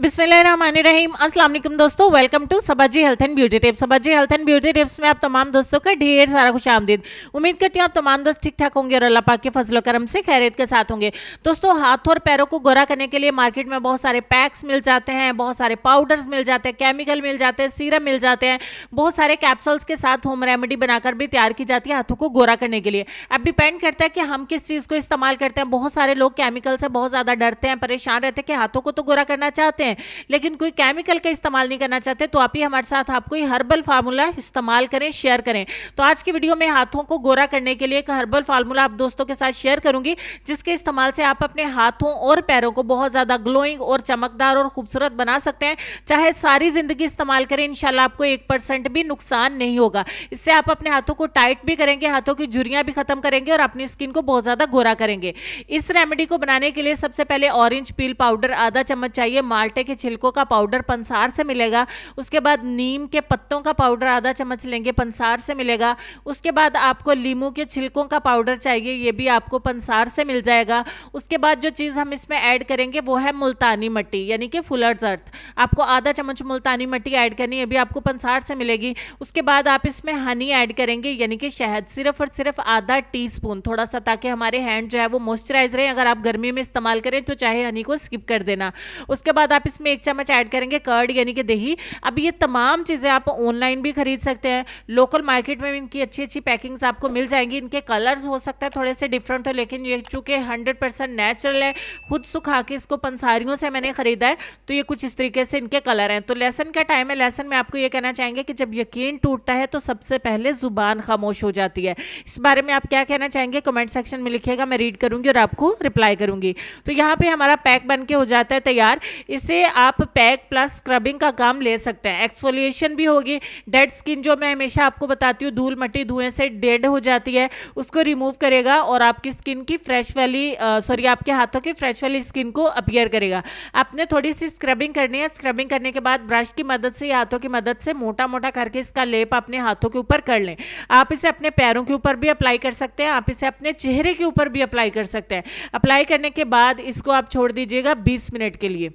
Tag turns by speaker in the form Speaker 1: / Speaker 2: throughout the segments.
Speaker 1: बिस्मिल्लाहिर्रहमानिर्रहीम। अस्सलाम वालेकुम दोस्तों, welcome to Sabaji health and beauty tips. Sabaji health and beauty tips में आप तमाम दोस्तों का ढेर सारा खुश आमदीद। उम्मीद करती हूँ आप तमाम दोस्त ठीक ठाक होंगे और अल्लाह पाक के फजल करम से खैरियत के साथ होंगे। दोस्तों, हाथों और पैरों को गोरा करने के लिए मार्केट में बहुत सारे पैक्स मिल जाते हैं, बहुत सारे पाउडर्स मिल जाते हैं, केमिकल मिल जाते हैं, सीरम मिल जाते हैं, बहुत सारे कैप्सूल्स के साथ होम रेमेडी बनाकर भी तैयार की जाती है हाथों को गोरा करने के लिए। अब डिपेंड करता है कि हम किस चीज़ को इस्तेमाल करते हैं। बहुत सारे लोग केमिकल से बहुत ज़्यादा डरते हैं, परेशान रहते हैं कि हाथों को तो गोरा करना चाहते हैं लेकिन कोई केमिकल का इस्तेमाल नहीं करना चाहते, तो आप ही हमारे साथ आपको हर्बल फार्मूला इस्तेमाल करें, शेयर करें। तो आज की वीडियो में हाथों को गोरा करने के लिए एक हर्बल फार्मूला आप दोस्तों के साथ शेयर करूंगी, जिसके इस्तेमाल से आप अपने हाथों और पैरों को बहुत ज्यादा ग्लोइंग और चमकदार और खूबसूरत बना सकते हैं। चाहे सारी जिंदगी इस्तेमाल करें, इंशाल्लाह आपको 1% भी नुकसान नहीं होगा। इससे आप अपने हाथों को टाइट भी करेंगे, हाथों की झुर्रियां भी खत्म करेंगे और अपनी स्किन को बहुत ज्यादा गोरा करेंगे। इस रेमेडी को बनाने के लिए सबसे पहले ऑरेंज पील पाउडर आधा चम्मच चाहिए, माल्टे के छिलकों का पाउडर पंसार से मिलेगा, उसके बाद नीम के पत्तों का पाउडर आधा चम्मच लेंगे, पंसार से मिलेगा। उसके बाद आपको लीमू के छिलकों का पाउडर चाहिए, ये भी आपको पंसार से मिल जाएगा। उसके बाद जो चीज़ हम इसमें ऐड करेंगे वो है मुल्तानी मिट्टी यानी कि फुलर्स अर्थ। आपको आधा चम्मच मुल्तानी मिट्टी ऐड करनी है, ये भी आपको पंसार से मिलेगी। उसके बाद आप इसमें हनी ऐड करेंगे यानी कि शहद, सिर्फ और सिर्फ आधा टीस्पून थोड़ा सा, ताकि हमारे हैंड जो है वो मॉइस्चराइज रहे। अगर आप गर्मी में इस्तेमाल करें तो चाहे हनी को स्किप कर देना। उसके बाद आप इसमें 1 चम्मच ऐड करेंगे कर्ड यानी कि दही। अब ये तमाम चीज़ें आप ऑनलाइन भी खरीद सकते हैं, लोकल मार्केट में इनकी अच्छी अच्छी पैकिंग्स आपको मिल जाएंगी। इनके कलर्स हो सकता है थोड़े से डिफरेंट हो, लेकिन ये चूँकि 100% नेचुरल है, खुद सुखा के इसको पंसारियों से मैंने खरीदा है, तो ये कुछ इस तरीके से इनके कलर हैं। तो लेसन का टाइम है, लेसन में आपको ये कहना चाहेंगे कि जब यकीन टूटता है तो सबसे पहले जुबान खामोश हो जाती है। इस बारे में आप क्या कहना चाहेंगे कमेंट सेक्शन में लिखिएगा, मैं रीड करूंगी और आपको रिप्लाई करूंगी। तो यहाँ पे हमारा पैक बन के हो जाता है तैयार। इसे आप पैक प्लस स्क्रबिंग का काम ले सकते हैं, एक्सफोलिएशन भी होगी। डेड स्किन जो मैं हमेशा आपको बताती हूँ धूल मट्टी धुएं से डेड हो जाती है, उसको रिमूव करेगा और आपकी स्किन की फ्रेश वाली आपके हाथों की फ्रेश वाली स्किन को अपीयर करेगा। आपने थोड़ी सी स्क्रबिंग करनी है। स्क्रबिंग करने के बाद ब्रश की मदद से या हाथों की मदद से मोटा मोटा करके इसका लेप अपने हाथों के ऊपर कर लें। आप इसे अपने पैरों के ऊपर भी अप्लाई कर सकते हैं, आप इसे अपने चेहरे के ऊपर भी अप्लाई कर सकते हैं। अप्लाई करने के बाद इसको आप छोड़ दीजिएगा 20 मिनट के लिए।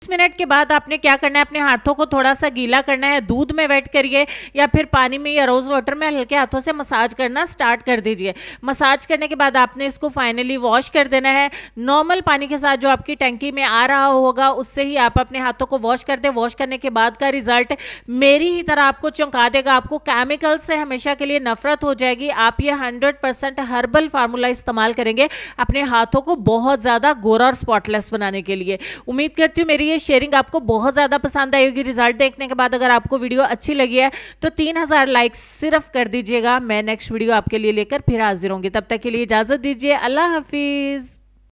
Speaker 1: मिनट के बाद आपने क्या करना है, अपने हाथों को थोड़ा सा गीला करना है, दूध में वेट करिए या फिर पानी में या रोज वाटर में हल्के हाथों से मसाज करना स्टार्ट कर दीजिए। मसाज करने के बाद आपने इसको फाइनली वॉश कर देना है। नॉर्मल पानी के साथ जो आपकी टंकी में आ रहा होगा उससे ही आप अपने हाथों को वॉश कर दें। वॉश करने के बाद का रिजल्ट मेरी ही तरह आपको चौंका देगा। आपको केमिकल से हमेशा के लिए नफरत हो जाएगी। आप ये 100% हर्बल फार्मूला इस्तेमाल करेंगे अपने हाथों को बहुत ज्यादा गोरा और स्पॉटलेस बनाने के लिए। उम्मीद करती हूँ मेरी ये शेयरिंग आपको बहुत ज़्यादा पसंद आई होगी। रिजल्ट देखने के बाद अगर आपको वीडियो अच्छी लगी है तो 3000 लाइक्स सिर्फ कर दीजिएगा। मैं नेक्स्ट वीडियो आपके लिए लेकर फिर हाजिर होंगी, तब तक के लिए इजाज़त दीजिए। अल्लाह हाफिज़।